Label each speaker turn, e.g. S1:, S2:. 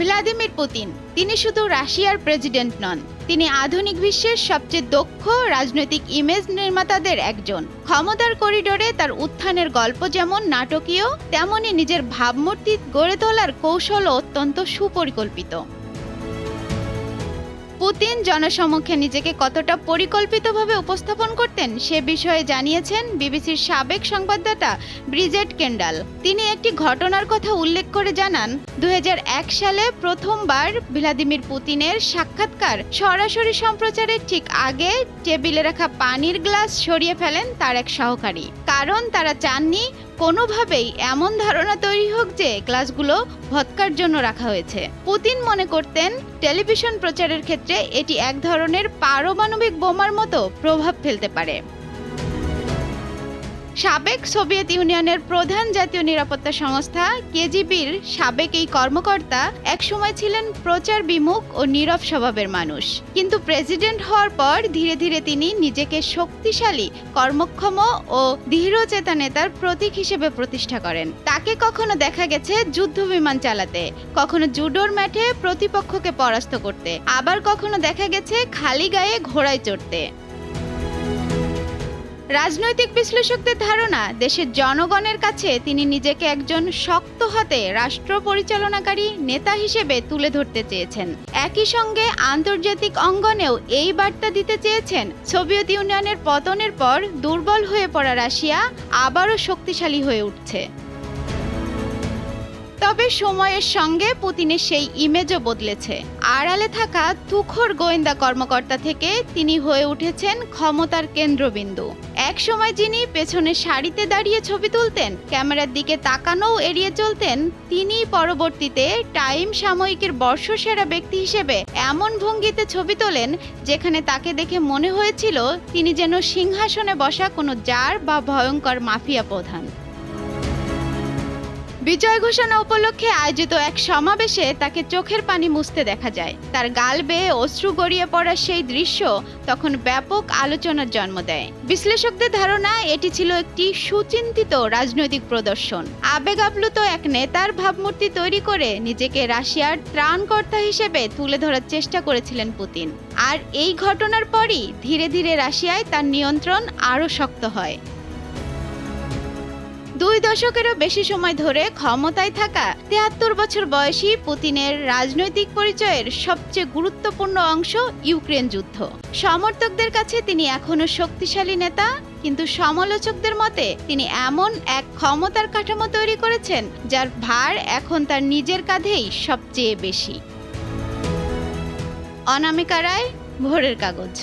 S1: Vladimir Putin তিনি শুধু রাশিয়ার প্রেসিডেন্ট নন, তিনি আধুনিক বিশ্বের সবচেয়ে দক্ষ রাজনৈতিক ইমেজ নির্মাতাদের একজন। ক্ষমতার করিডোরে তার উত্থানের গল্প যেমন নাটকীয়, তেমনি নিজের ভাবমূর্তি গড়ে তোলার কৌশলও অত্যন্ত সুপরিকল্পিত। পুতিন জনসমক্ষে নিজেকে কতটা পরিকল্পিতভাবে উপস্থাপন করতেন সে বিষয়ে জানিয়েছেন বিবিসির সাবেক সংবাদদাতা ব্রিজেট কেন্ডাল। তিনি একটি ঘটনার কথা উল্লেখ করে জানান, 2001 সালে প্রথমবার ভ্লাদিমির পুতিনের সাক্ষাৎকার সরাসরি সম্প্রচারের ঠিক আগে টেবিলে রাখা পানির গ্লাস সরিয়ে ফেলেন তার এক সহকারী, কারণ তারা চাননি কোনোভাবেই এমন ধারণা তৈরি হোক যে গ্লাসগুলো ভদকার জন্য রাখা হয়েছে। পুতিন মনে করতেন টেলিভিশন প্রচারের ক্ষেত্রে এটি এক ধরনের পারমাণবিক বোমার মতো প্রভাব ফেলতে পারে। সাবেক সোভিয়েত ইউনিয়নের প্রধান জাতীয় নিরাপত্তা সংস্থা কেজিবির সাবেক এই কর্মকর্তা একসময় ছিলেন প্রচার বিমুখ ও নীরব স্বভাবের মানুষ, কিন্তু প্রেসিডেন্ট হওয়ার পর ধীরে ধীরে তিনি নিজেকে শক্তিশালী, কর্মক্ষম ও দৃঢ়চেতা নেতার প্রতীক হিসেবে প্রতিষ্ঠা করেন। তাকে কখনো দেখা গেছে যুদ্ধবিমান চালাতে, কখনো জুডোর মাঠে প্রতিপক্ষকে পরাস্ত করতে, আবার কখনো দেখা গেছে খালি গায়ে ঘোড়ায় চড়তে। রাজনৈতিক বিশ্লেষকদের ধারণা, দেশের জনগণের কাছে তিনি নিজেকে একজন শক্ত হাতে রাষ্ট্র পরিচালনাকারী নেতা হিসেবে তুলে ধরতে চেয়েছেন। একই সঙ্গে আন্তর্জাতিক অঙ্গনেও এই বার্তা দিতে চেয়েছেন, সোভিয়েত ইউনিয়নের পতনের পর দুর্বল হয়ে পড়া রাশিয়া আবারও শক্তিশালী হয়ে উঠছে। তবে সময়ের সঙ্গে পুতিনের সেই ইমেজও বদলেছে। আড়ালে থাকা তুখোড় গোয়েন্দা কর্মকর্তা থেকে তিনি হয়ে উঠেছেন ক্ষমতার কেন্দ্রবিন্দু। এক সময় যিনি পেছনের সারিতে দাঁড়িয়ে ছবি তুলতেন, ক্যামেরার দিকে তাকানোও এড়িয়ে চলতেন, তিনি পরবর্তীতে টাইম সাময়িকীর বর্ষসেরা ব্যক্তি হিসেবে এমন ভঙ্গিতে ছবি তোলেন যেখানে তাকে দেখে মনে হয়েছিল তিনি যেন সিংহাসনে বসা কোনো জার বা ভয়ঙ্কর মাফিয়া প্রধান। বিজয় ঘোষণা উপলক্ষে আয়োজিত এক সমাবেশে তাকে চোখের পানি মুছতে দেখা যায়। তার গাল বেয়ে অশ্রু গড়িয়ে পড়ার সেই দৃশ্য তখন ব্যাপক আলোচনার জন্ম দেয়। বিশ্লেষকদের ধারণা, এটি ছিল একটি সুচিন্তিত রাজনৈতিক প্রদর্শন। আবেগ আপ্লুত এক নেতার ভাবমূর্তি তৈরি করে নিজেকে রাশিয়ার ত্রাণকর্তা হিসেবে তুলে ধরার চেষ্টা করেছিলেন পুতিন। আর এই ঘটনার পরই ধীরে ধীরে রাশিয়ায় তার নিয়ন্ত্রণ আরও শক্ত হয়। 2 দশকেরও বেশি সময় ধরে ক্ষমতায় থাকা 73 বছর বয়সী পুতিনের রাজনৈতিক পরিচয়ের সবচেয়ে গুরুত্বপূর্ণ অংশ ইউক্রেন যুদ্ধ। সমর্থকদের কাছে তিনি এখনো শক্তিশালী নেতা, কিন্তু সমালোচকদের মতে তিনি এমন এক ক্ষমতার কাঠামো তৈরি করেছেন যার ভার এখন তার নিজের কাঁধেই সবচেয়ে বেশি। অনামিকা রায়, ভোরের কাগজ।